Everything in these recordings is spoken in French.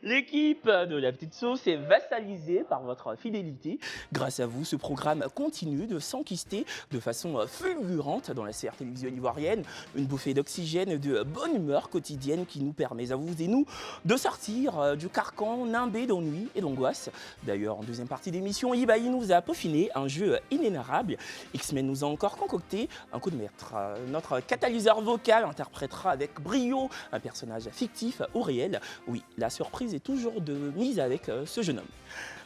L'équipe de La Petite Sauce est vassalisée par votre fidélité. Grâce à vous, ce programme continue de s'enquister de façon fulgurante dans la CR télévision ivoirienne. Une bouffée d'oxygène et de bonne humeur quotidienne qui nous permet à vous et nous de sortir du carcan nimbé d'ennui et d'angoisse. D'ailleurs, en deuxième partie d'émission, Ibaï nous a peaufiné un jeu inénarrable. X-Men nous a encore concocté un coup de maître. Notre catalyseur vocal interprétera avec brio un personnage fictif ou réel. Oui, la surprise est toujours de mise avec ce jeune homme.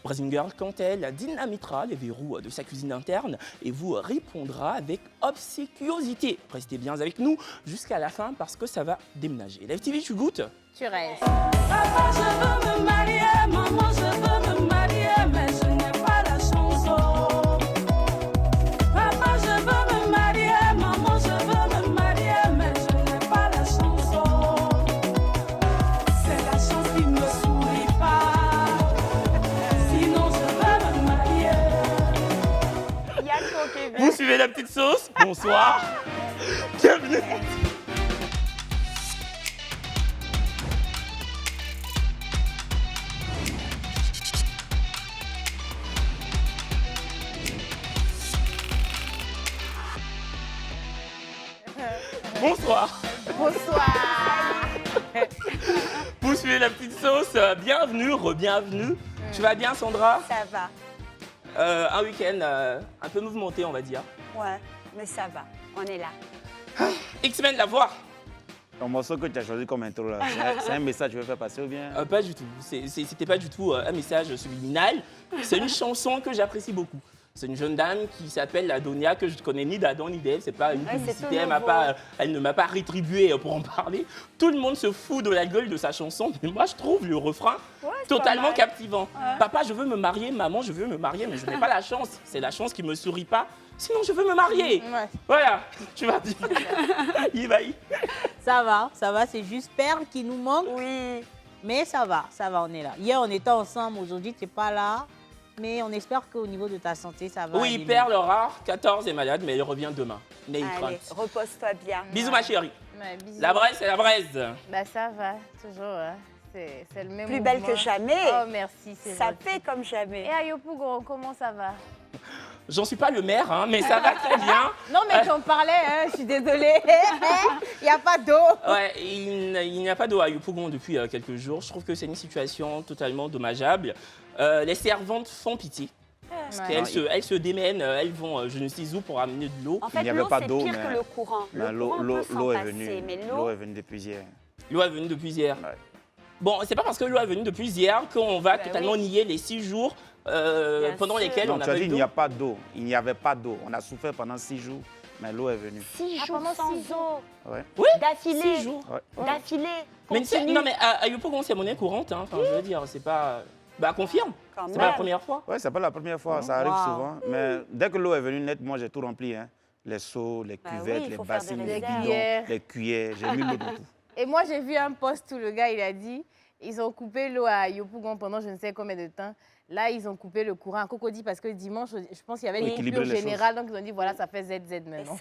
Brazing Girl, quant à elle, dynamitera les verrous de sa cuisine interne et vous répondra avec obséquiosité. Restez bien avec nous jusqu'à la fin parce que ça va déménager. Live TV, tu goûtes? Tu restes. Papa, je veux me marier, maman, je veux me marier, mais je n'ai pas la chanson. Papa, je veux me marier, maman, je veux me marier, mais je n'ai pas la chanson. C'est la chance qui me sourit pas, sinon je veux me marier. Yako Kevin. Vous suivez La Petite Sauce? Bonsoir. Bienvenue. Bonsoir. Bonsoir. Vous suivez La Petite Sauce. Bienvenue, re-bienvenue. Tu vas bien, Sandra? Ça va. Un week-end un peu mouvementé, on va dire. Ouais, mais ça va. On est là. X-Men, la voix? Le morceau que tu as choisi comme intro, là, c'est un message que tu veux faire passer ou bien? Pas du tout. C'était pas du tout un message subliminal. C'est une chanson que j'apprécie beaucoup. C'est une jeune dame qui s'appelle Adonia, que je ne connais ni d'Adam ni d'Ève. C'est pas une publicité, elle ne m'a pas rétribué pour en parler. Tout le monde se fout de la gueule de sa chanson, mais moi je trouve le refrain totalement captivant. Ouais. Papa, je veux me marier, maman, je veux me marier, mais je n'ai pas la chance. C'est la chance qui me sourit pas. Sinon, je veux me marier. Ouais. Voilà, tu vas dire. Ivaï. Ça va, c'est juste Perle qui nous manque. Oui. Mais ça va, on est là. Hier, on était ensemble, aujourd'hui, tu n'es pas là. Mais on espère qu'au niveau de ta santé, ça va. Oui, Perle rare, 14 est malade, mais elle revient demain. Allez, repose-toi bien. Bisous, ma chérie. Ouais, bisous. La braise, c'est la braise. Bah ça va, toujours. Hein. C'est le même Plus mouvement. belle que jamais. Oh, merci, c'est Ça gentil. fait comme jamais. Et à Yopougon, comment ça va? J'en suis pas le maire, hein, mais ça va très bien. Non, mais tu en parlais, hein, je suis désolée. Il n'y a pas d'eau. Ouais, il n'y a pas d'eau à Yopougon depuis quelques jours. Je trouve que c'est une situation totalement dommageable. Les servantes font pitié. Parce qu'elles se démènent, elles vont je ne sais où pour amener de l'eau. En fait, l'eau, c'est pire que le courant. L'eau est venue. L'eau est venue depuis hier. L'eau est venue depuis hier. Ouais. Bon, c'est pas parce que l'eau est venue depuis hier qu'on va totalement nier les 6 jours pendant lesquels on tu as avait dit d'eau. il n'y a pas d'eau. Il n'y avait pas d'eau. On a souffert pendant 6 jours, mais l'eau est venue. 6 jours sans eau. Ouais. Oui, D'affilée. 6 jours. Ouais. D'affilée. Mais Continue. non, mais à Yopougon, c'est monnaie courante. Hein. Enfin, je veux dire, c'est pas... Bah, confirme. C'est pas la première fois. Ouais, c'est pas la première fois, ça arrive souvent. Mais dès que l'eau est venue net, moi j'ai tout rempli. Hein. Les seaux, les cuvettes, il les faut faire bassines, des les réserves. bidons, les cuillères. J'ai mis l'eau de tout. Et moi, j'ai vu un post où le gars, il a dit, ils ont coupé l'eau à Yopougon pendant je ne sais combien de temps. Là, ils ont coupé le courant à Cocody parce que dimanche, je pense qu'il y avait une Équilibrer coupure les générale. Donc, ils ont dit, voilà, ça fait ZZ maintenant.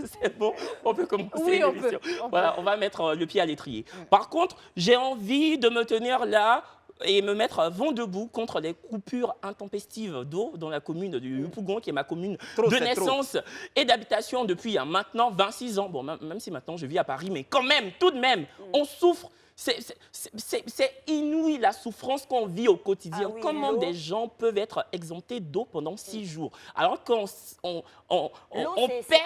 C'est bon, on peut commencer Oui, on l'émission. peut. Voilà, on va mettre le pied à l'étrier. Par contre, j'ai envie de me tenir là et me mettre vent debout contre les coupures intempestives d'eau dans la commune de Yopougon, qui est ma commune de naissance et d'habitation depuis maintenant 26 ans. Bon, même si maintenant je vis à Paris, mais quand même, tout de même, on souffre. C'est inouï la souffrance qu'on vit au quotidien. Ah oui, comment des gens peuvent être exemptés d'eau pendant 6 jours alors qu'on paie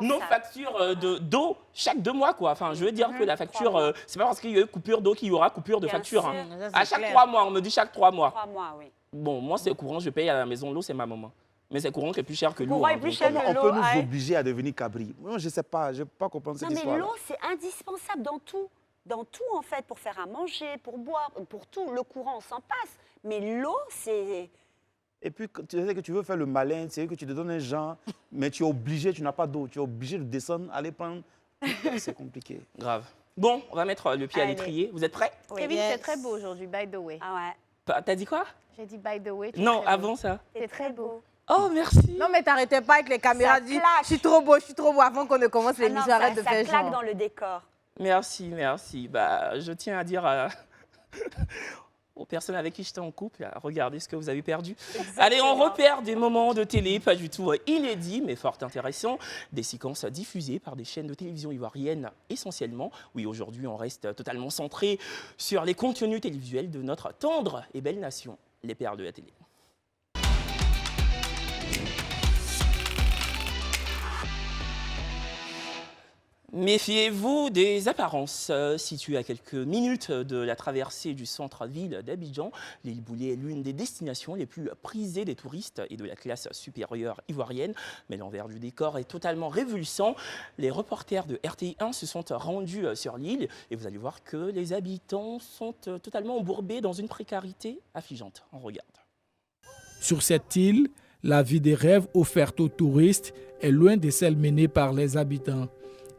nos factures d'eau chaque 2 mois, quoi. Enfin, je veux dire que la facture, c'est pas parce qu'il y a eu coupure d'eau qu'il y aura coupure de facture. Hein. À chaque 3 mois, on me dit chaque 3 mois. 3 mois, oui. Bon, moi, c'est courant, je paye à la maison. L'eau, c'est ma maman. Mais c'est courant qui est plus cher que l'eau. Courant est plus cher Comment que on l'eau. peut nous obliger à devenir cabri? Moi, je ne sais pas, je ne peux pas comprendre cette histoire. Non, mais l'eau, c'est indispensable dans tout. Dans tout, en fait, pour faire à manger, pour boire, pour tout. Le courant, on s'en passe. Mais l'eau, c'est... Et puis, tu sais que tu veux faire le malin, tu sais que tu te donnes un genre, mais tu es obligé, tu n'as pas d'eau. Tu es obligé de descendre, aller prendre. C'est compliqué. Grave. Bon, on va mettre le pied à l'étrier. Vous êtes prêts? Kevin, c'est très beau aujourd'hui, by the way. Ah ouais. T'as dit quoi? J'ai dit by the way. Non, avant ça. C'est très beau. Oh, merci. Non, mais t'arrêtais pas avec les caméras. Dis, je suis trop beau, avant qu'on ne commence l'émission. Arrête de faire genre. Ça claque dans le décor. Merci, merci. Bah, je tiens à dire Aux personnes avec qui j'étais en couple, regardez ce que vous avez perdu. Allez, on repère des moments de télé pas du tout inédits, mais fort intéressants. Des séquences diffusées par des chaînes de télévision ivoiriennes essentiellement. Oui, aujourd'hui, on reste totalement centré sur les contenus télévisuels de notre tendre et belle nation, les pères de la télé. Méfiez-vous des apparences. Située à quelques minutes de la traversée du centre-ville d'Abidjan, l'île Boulé est l'une des destinations les plus prisées des touristes et de la classe supérieure ivoirienne. Mais l'envers du décor est totalement révulsant. Les reporters de RTI1 se sont rendus sur l'île et vous allez voir que les habitants sont totalement embourbés dans une précarité affligeante. On regarde. Sur cette île, la vie des rêves offerte aux touristes est loin de celle menée par les habitants.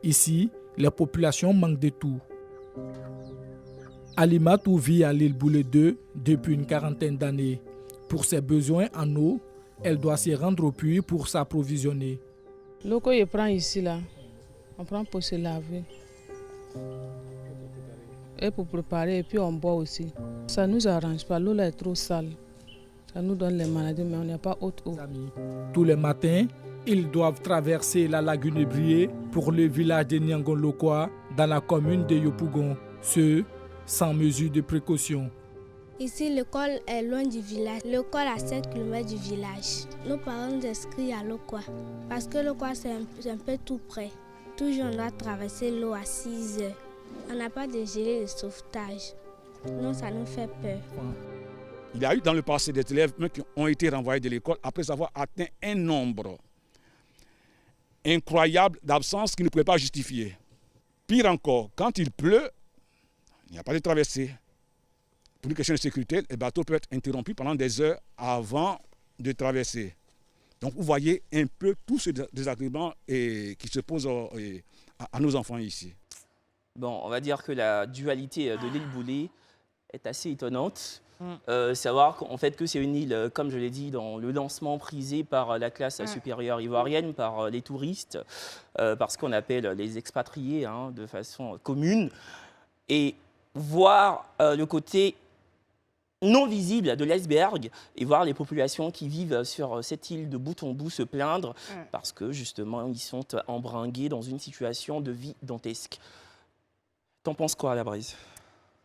Ici, la population manque de tout. Alimatou vit à l'île Boulé 2 depuis une quarantaine d'années. Pour ses besoins en eau, elle doit se rendre au puits pour s'approvisionner. L'eau que je prends ici, là, on prend pour se laver. Et pour préparer, et puis on boit aussi. Ça ne nous arrange pas, l'eau là est trop sale. Ça nous donne les maladies, mais on n'a pas haute eau. Tous les matins, ils doivent traverser la lagune Brié pour le village de Niangon-Lokwa dans la commune de Yopougon, ce sans mesure de précaution. Ici, l'école est loin du village. L'école à 7 km du village. Nos parents nous inscrivent à Lokwa parce que Lokwa c'est un peu tout près. Toujours on doit traverser l'eau à 6 heures. On n'a pas de gilet de sauvetage. Non, ça nous fait peur. Il y a eu dans le passé des élèves qui ont été renvoyés de l'école après avoir atteint un nombre incroyable d'absences qui ne pouvaient pas justifier. Pire encore, quand il pleut, il n'y a pas de traversée. Pour une question de sécurité, le bateau peut être interrompu pendant des heures avant de traverser. Donc vous voyez un peu tout ce désagrément qui se pose à nos enfants ici. Bon, on va dire que la dualité de l'île Boulé est assez étonnante. Savoir qu'en fait que c'est une île, comme je l'ai dit dans le lancement, prisée par la classe supérieure ivoirienne, par les touristes, par ce qu'on appelle les expatriés de façon commune, et voir le côté non visible de l'iceberg et voir les populations qui vivent sur cette île de bout en bout se plaindre parce que justement ils sont embringués dans une situation de vie dantesque. T'en penses quoi, la Brise ?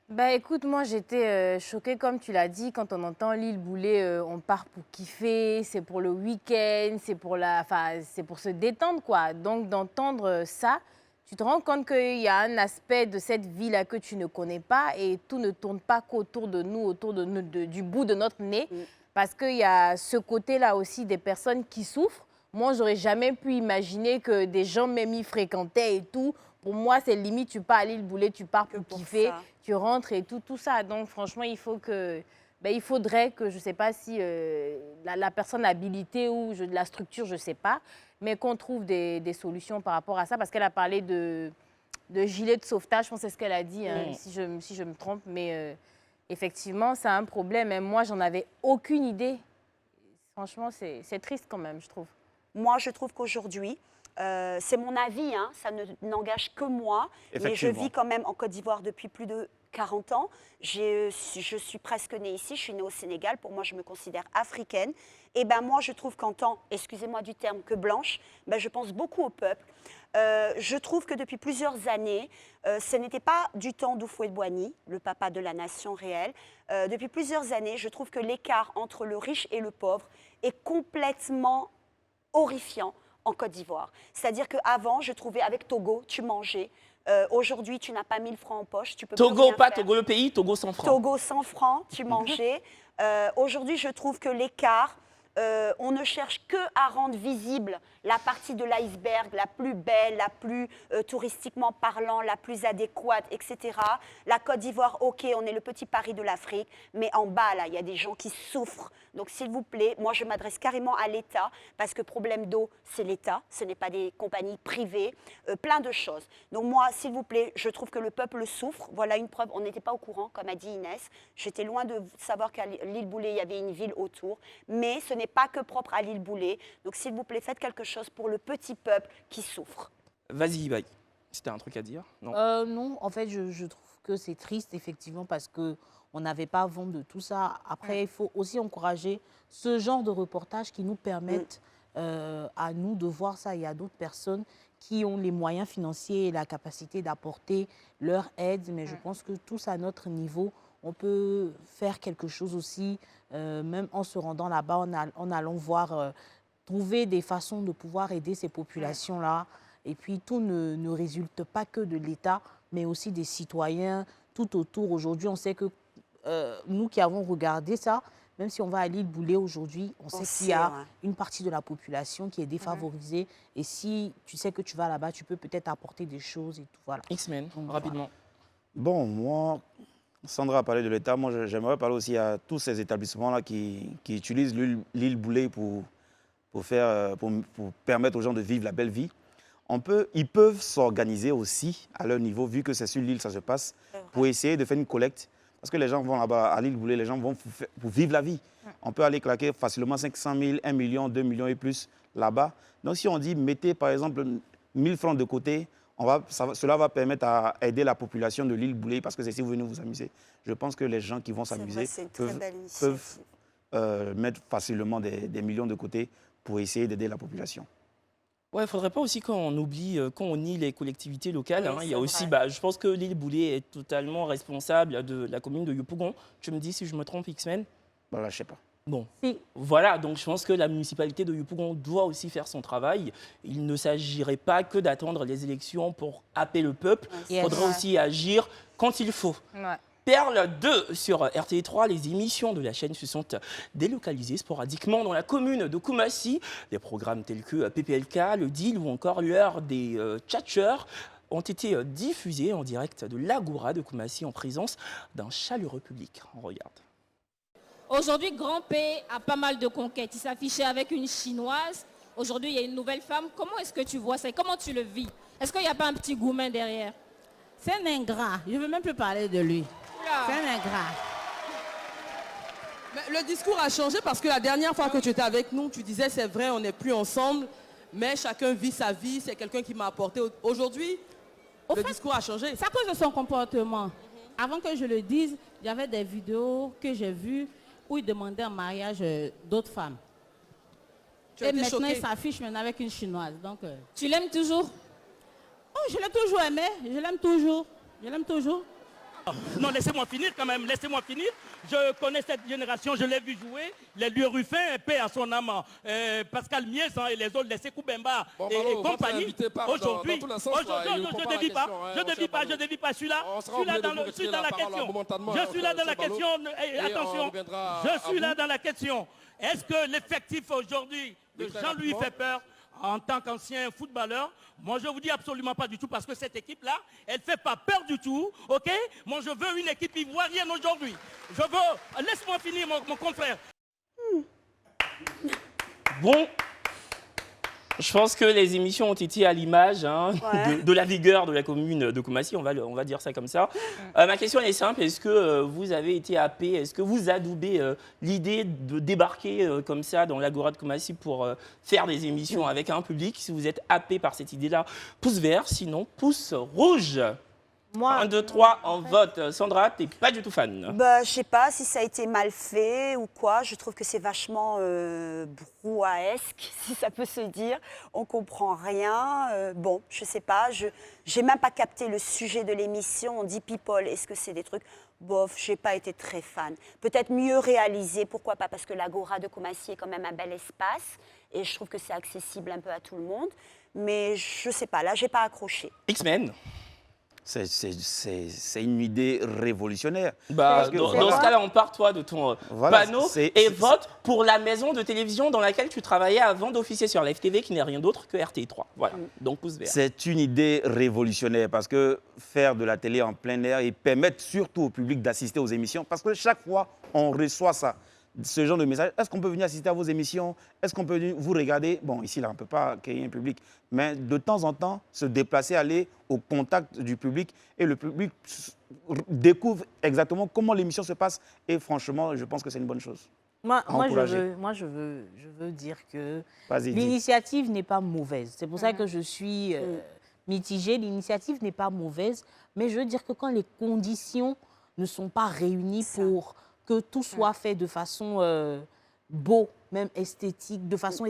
Bah écoute, moi j'étais choquée comme tu l'as dit, quand on entend l'île Boulé, on part pour kiffer, c'est pour le week-end, c'est pour se détendre quoi. Donc d'entendre ça, tu te rends compte qu'il y a un aspect de cette vie-là que tu ne connais pas et tout ne tourne pas qu'autour de nous, autour du bout de notre nez, parce qu'il y a ce côté-là aussi des personnes qui souffrent. Moi, j'aurais jamais pu imaginer que des gens même y fréquentaient et tout. Pour moi, c'est limite, tu pars à l'île Boulé, tu pars pour kiffer, tu rentres et tout ça. Donc, franchement, il faudrait que, je ne sais pas si la personne habilitée ou la structure, je ne sais pas, mais qu'on trouve des solutions par rapport à ça. Parce qu'elle a parlé de gilet de sauvetage, je pense que c'est ce qu'elle a dit, si je me trompe. Mais effectivement, c'est un problème. Et moi, j'en avais aucune idée. Franchement, c'est triste quand même, je trouve. Moi, je trouve qu'aujourd'hui, c'est mon avis, ça n'engage que moi, mais je vis quand même en Côte d'Ivoire depuis plus de 40 ans. Je suis presque née ici, je suis née au Sénégal, pour moi je me considère africaine. Et ben moi je trouve qu'en tant, excusez-moi du terme, que blanche, je pense beaucoup au peuple. Je trouve que depuis plusieurs années, ce n'était pas du temps d'Houphouët-Boigny, le papa de la nation réelle. Depuis plusieurs années, je trouve que l'écart entre le riche et le pauvre est complètement horrifiant en Côte d'Ivoire. C'est-à-dire qu'avant, je trouvais avec Togo, tu mangeais. Aujourd'hui, tu n'as pas 1000 francs en poche. Tu peux Togo, plus rien pas faire. Togo le pays, Togo 100 francs. Togo 100 francs, tu mangeais. Aujourd'hui, je trouve que l'écart, on ne cherche que à rendre visible la partie de l'iceberg la plus belle, la plus touristiquement parlant, la plus adéquate, etc. La Côte d'Ivoire, ok, on est le petit Paris de l'Afrique, mais en bas, là, il y a des gens qui souffrent. Donc, s'il vous plaît, moi, je m'adresse carrément à l'État, parce que problème d'eau, c'est l'État, ce n'est pas des compagnies privées, plein de choses. Donc, moi, s'il vous plaît, je trouve que le peuple souffre. Voilà une preuve, on n'était pas au courant, comme a dit Inès. J'étais loin de savoir qu'à l'île Boulé, il y avait une ville autour, mais ce n'est pas que propre à l'île Boulé. Donc, s'il vous plaît, faites quelque chose pour le petit peuple qui souffre. Vas-y, Ibaï. C'était un truc à dire? Non, en fait, je trouve que c'est triste, effectivement, parce que on n'avait pas vent de tout ça. Après, il faut aussi encourager ce genre de reportages qui nous permettent à nous de voir ça. Il y a d'autres personnes qui ont les moyens financiers et la capacité d'apporter leur aide, mais je pense que tous à notre niveau, on peut faire quelque chose aussi, même en se rendant là-bas, en allant voir, trouver des façons de pouvoir aider ces populations-là. Et puis, tout ne résulte pas que de l'État, mais aussi des citoyens tout autour. Aujourd'hui, on sait que nous qui avons regardé ça, même si on va à l'île Boulay aujourd'hui, on sait qu'il y a une partie de la population qui est défavorisée. Et si tu sais que tu vas là-bas, tu peux peut-être apporter des choses et tout. Voilà. X-Men, rapidement. Bon, moi, Sandra a parlé de l'État. Moi, j'aimerais parler aussi à tous ces établissements-là qui utilisent l'île Boulay pour permettre aux gens de vivre la belle vie. Ils peuvent s'organiser aussi à leur niveau, vu que c'est sur l'île que ça se passe, pour essayer de faire une collecte. Parce que les gens vont là-bas, à l'île Boulay, les gens vont pour vivre la vie. On peut aller claquer facilement 500 000, 1 million, 2 millions et plus là-bas. Donc si on dit, mettez par exemple 1000 francs de côté, cela va permettre à aider la population de l'île Boulay, parce que c'est si vous venez vous amuser. Je pense que les gens qui vont s'amuser peuvent mettre facilement des millions de côté pour essayer d'aider la population. Ouais, il ne faudrait pas aussi qu'on oublie, qu'on nie les collectivités locales. Oui, il y a aussi, je pense que l'île Boulay est totalement responsable de la commune de Yopougon. Tu me dis si je me trompe, X-Men? Voilà, je ne sais pas. Bon, voilà, donc je pense que la municipalité de Yopougon doit aussi faire son travail. Il ne s'agirait pas que d'attendre les élections pour happer le peuple. Il faudrait aussi agir quand il faut. Ouais. Perle 2 sur RTL3, les émissions de la chaîne se sont délocalisées sporadiquement dans la commune de Koumassi. Des programmes tels que PPLK, le Deal ou encore l'heure des tchatcheurs ont été diffusés en direct de l'Agora de Koumassi en présence d'un chaleureux public. On regarde. Aujourd'hui, Grand P a pas mal de conquêtes. Il s'affichait avec une Chinoise. Aujourd'hui, il y a une nouvelle femme. Comment est-ce que tu vois ça? Comment tu le vis? Est-ce qu'il n'y a pas un petit goumin derrière? C'est un ingrat. Je ne veux même plus parler de lui. C'est un ingrat. Mais le discours a changé parce que la dernière fois que tu étais avec nous, tu disais c'est vrai, on n'est plus ensemble, mais chacun vit sa vie, c'est quelqu'un qui m'a apporté. Aujourd'hui, le discours a changé. C'est à cause de son comportement. Avant que je le dise, il y avait des vidéos que j'ai vues où il demandait en mariage d'autres femmes. Et maintenant, il s'affiche maintenant avec une Chinoise. Donc, tu l'aimes toujours? Oh, je l'ai toujours aimé, je l'aime toujours. Je l'aime toujours. Non, laissez-moi finir quand même, laissez-moi finir. Je connais cette génération, je l'ai vu jouer. Les lieux Ruffin, paix à son âme. Pascal Mies et les autres, les Sekou Bemba et compagnie. Aujourd'hui, je ne dévie pas, je ne dévie pas. Je suis là, dans la question. Je suis là dans la question. Attention, je suis là dans la question. Est-ce que l'effectif aujourd'hui de Jean-Louis fait peur? En tant qu'ancien footballeur, moi je vous dis absolument pas du tout, parce que cette équipe-là, elle ne fait pas peur du tout, ok? Moi je veux une équipe ivoirienne aujourd'hui. Je veux... Laisse-moi finir mon confrère. Bon, je pense que les émissions ont été à l'image de la vigueur de la commune de Koumassi, on va dire ça comme ça. Ma question elle est simple, est-ce que vous avez été happé, est-ce que vous adoubez l'idée de débarquer comme ça dans l'Agora de Koumassi pour faire des émissions avec un public? Si vous êtes happé par cette idée-là, pouce vert, sinon pouce rouge. Moi, 1, 2, 3 en vote. Sandra, t'es pas du tout fan? Je sais pas si ça a été mal fait ou quoi. Je trouve que c'est vachement brouhaesque, si ça peut se dire. On comprend rien. Bon, je sais pas. J'ai même pas capté le sujet de l'émission. On dit people. Est-ce que c'est des trucs? Bof, j'ai pas été très fan. Peut-être mieux réalisé. Pourquoi pas? Parce que l'Agora de Koumassi est quand même un bel espace et je trouve que c'est accessible un peu à tout le monde. Mais je sais pas. Là, j'ai pas accroché. X-Men. C'est une idée révolutionnaire. Dans ce cas-là, on part, toi, de ton panneau et vote pour la maison de télévision dans laquelle tu travaillais avant d'officier sur la FTV, qui n'est rien d'autre que RTL3. Voilà, donc pouce vert. C'est une idée révolutionnaire parce que faire de la télé en plein air et permettre surtout au public d'assister aux émissions, parce que chaque fois, on reçoit ça. Ce genre de message, est-ce qu'on peut venir assister à vos émissions? Est-ce qu'on peut venir vous regarder? Bon, ici, là, on ne peut pas créer un public, mais de temps en temps, se déplacer, aller au contact du public et le public découvre exactement comment l'émission se passe et franchement, je pense que c'est une bonne chose. Moi, je veux dire que l'initiative n'est pas mauvaise. C'est pour ça que je suis mitigée. L'initiative n'est pas mauvaise, mais je veux dire que quand les conditions ne sont pas réunis pour que tout soit fait de façon beau, même esthétique, de façon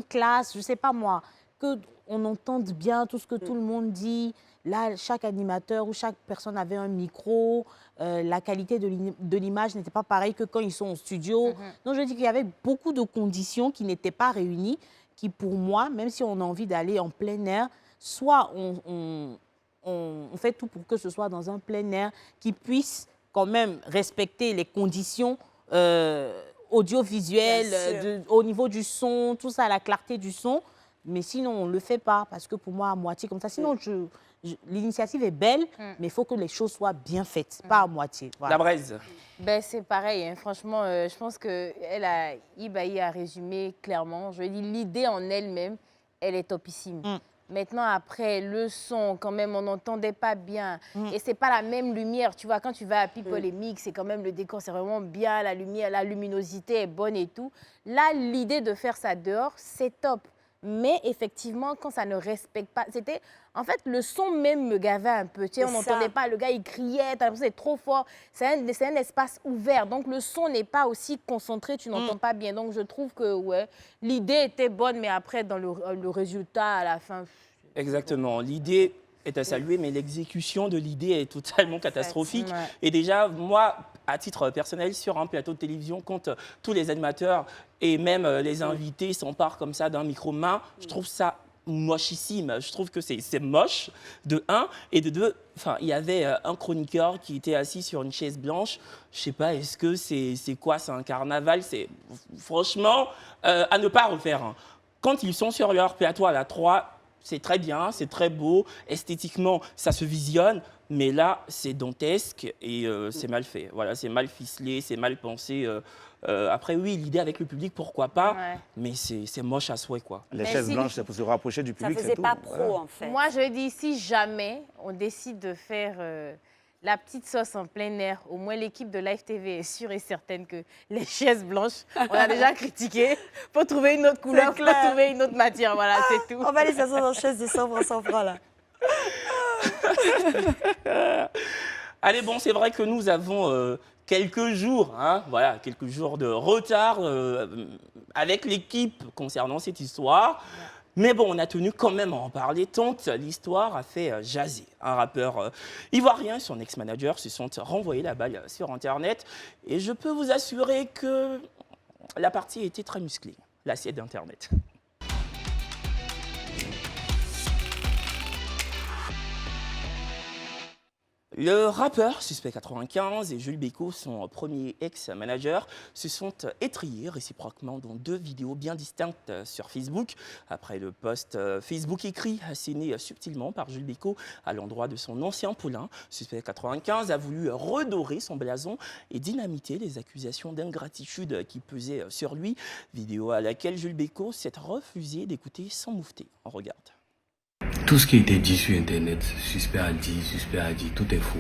classe, je ne sais pas moi, qu'on entende bien tout ce que tout le monde dit. Là, chaque animateur ou chaque personne avait un micro. La qualité de l'image n'était pas pareille que quand ils sont au studio. Donc, je dis qu'il y avait beaucoup de conditions qui n'étaient pas réunies, qui pour moi, même si on a envie d'aller en plein air, soit on fait tout pour que ce soit dans un plein air qui puisse quand même respecter les conditions audiovisuelles, au niveau du son, tout ça, la clarté du son. Mais sinon, on ne le fait pas, parce que pour moi, à moitié comme ça. Sinon, l'initiative est belle, mais il faut que les choses soient bien faites, pas à moitié. Voilà. La braise. Ben, c'est pareil, hein. Franchement, je pense que Ibaï a résumé clairement. Je dis, l'idée en elle-même, elle est topissime. Maintenant, après, le son, quand même, on n'entendait pas bien. Et c'est pas la même lumière. Tu vois, quand tu vas à People et Mix, c'est quand même le décor, c'est vraiment bien, la lumière, la luminosité est bonne et tout. Là, l'idée de faire ça dehors, c'est top. Mais effectivement, quand ça ne respecte pas, c'était... En fait, le son même me gavait un peu. Tu sais, on n'entendait pas, le gars, il criait, t'as l'impression que c'est trop fort. C'est un espace ouvert. Donc, le son n'est pas aussi concentré, tu n'entends pas bien. Donc, je trouve que, ouais, l'idée était bonne, mais après, dans le résultat, à la fin... Exactement. L'idée est à saluer, mais l'exécution de l'idée est totalement catastrophique. Et déjà, moi, à titre personnel, sur un plateau de télévision, quand tous les animateurs et même les invités s'emparent comme ça d'un micro-main, je trouve ça mochissime. Je trouve que c'est moche, de un. Et de deux, il y avait un chroniqueur qui était assis sur une chaise blanche. Je sais pas, est-ce que c'est quoi? C'est un carnaval? C'est franchement à ne pas refaire. Hein. Quand ils sont sur leur plateau à la 3, c'est très bien, c'est très beau. Esthétiquement, ça se visionne. Mais là, c'est dantesque et c'est mal fait. Voilà, c'est mal ficelé, c'est mal pensé. Après, oui, l'idée avec le public, pourquoi pas, mais c'est moche à souhait, quoi. Les chaises blanches, c'est pour se rapprocher du public, ça faisait pas pro, en fait. Moi, je dis, si jamais on décide de faire la petite sauce en plein air, au moins l'équipe de Live TV est sûre et certaine que les chaises blanches, on a déjà critiqué. Faut trouver une autre couleur, faut trouver une autre matière, voilà, c'est tout. On va les asseoir dans chaises de 100 francs, là. Allez, bon, c'est vrai que nous avons quelques jours, hein, voilà, quelques jours de retard avec l'équipe concernant cette histoire. Mais bon, on a tenu quand même à en parler tant l'histoire a fait jaser. Un rappeur ivoirien et son ex-manager se sont renvoyés la balle sur Internet. Et je peux vous assurer que la partie était très musclée, l'assiette d'Internet. Le rappeur Suspect 95 et Jules Bécaud, son premier ex-manager, se sont étriés réciproquement dans 2 vidéos bien distinctes sur Facebook. Après le post Facebook écrit asséné subtilement par Jules Bécaud à l'endroit de son ancien poulain, Suspect 95 a voulu redorer son blason et dynamiter les accusations d'ingratitude qui pesaient sur lui. Vidéo à laquelle Jules Bécaud s'est refusé d'écouter sans moufter. On regarde. Tout ce qui a été dit sur Internet, suspect a dit, tout est faux.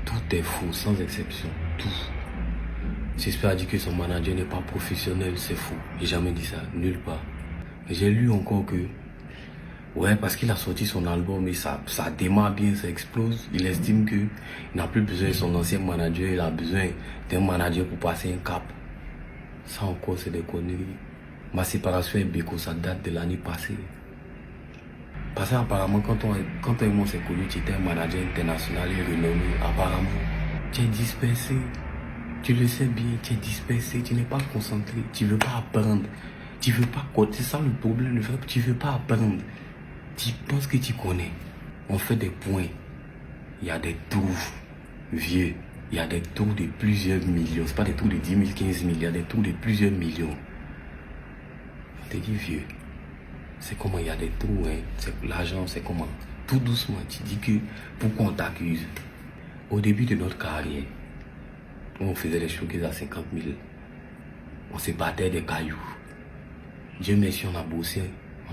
Tout est faux, sans exception, tout. Suspect a dit que son manager n'est pas professionnel, c'est faux. J'ai jamais dit ça, nulle part. J'ai lu encore que, ouais, parce qu'il a sorti son album et ça démarre bien, ça explose. Il estime qu'il n'a plus besoin de son ancien manager, il a besoin d'un manager pour passer un cap. Ça encore, c'est des conneries. Ma séparation avec Bécaud, ça date de l'année passée. Parce qu'apparemment, quand toi et moi s'est connu, tu étais un manager international et renommé. Apparemment, tu es dispersé. Tu le sais bien, tu es dispersé, tu n'es pas concentré, tu ne veux pas apprendre. Tu ne veux pas côté. C'est ça le problème, tu ne veux pas apprendre. Tu penses que tu connais. On fait des points. Il y a des trous vieux. Il y a des trous de plusieurs millions. Ce n'est pas des trous de 10 000, 15 000. Il y a des trous de plusieurs millions. On te dit vieux. C'est comment il y a des trous, hein. L'argent, c'est comment. Tout doucement, tu dis que pourquoi on t'accuse. Au début de notre carrière, on faisait les showcases à 50 000. On se battait des cailloux. Dieu merci, on a bossé.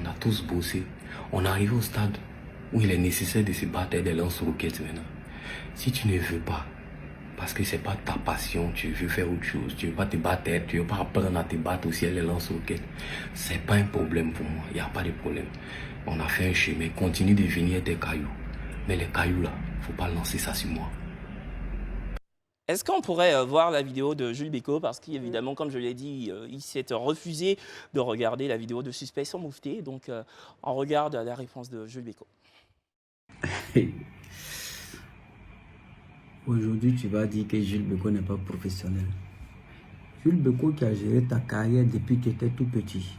On a tous bossé. On est arrivé au stade où il est nécessaire de se battre des lance-roquettes maintenant. Si tu ne veux pas, parce que c'est pas ta passion, tu veux faire autre chose, tu veux pas te battre, tu veux pas apprendre à te battre au ciel et lance-roquettes, c'est pas un problème pour moi, il n'y a pas de problème. On a fait un chemin, continue de venir des cailloux. Mais les cailloux là, Faut pas lancer ça sur moi. Est-ce qu'on pourrait voir la vidéo de Jules Bécaud? Parce qu'évidemment, comme je l'ai dit, il s'est refusé de regarder la vidéo de Suspect sans moufter. Donc, on regarde la réponse de Jules Bécaud. Aujourd'hui, tu vas dire que Jules Bécaud n'est pas professionnel. Jules Bécaud qui a géré ta carrière depuis que tu étais tout petit.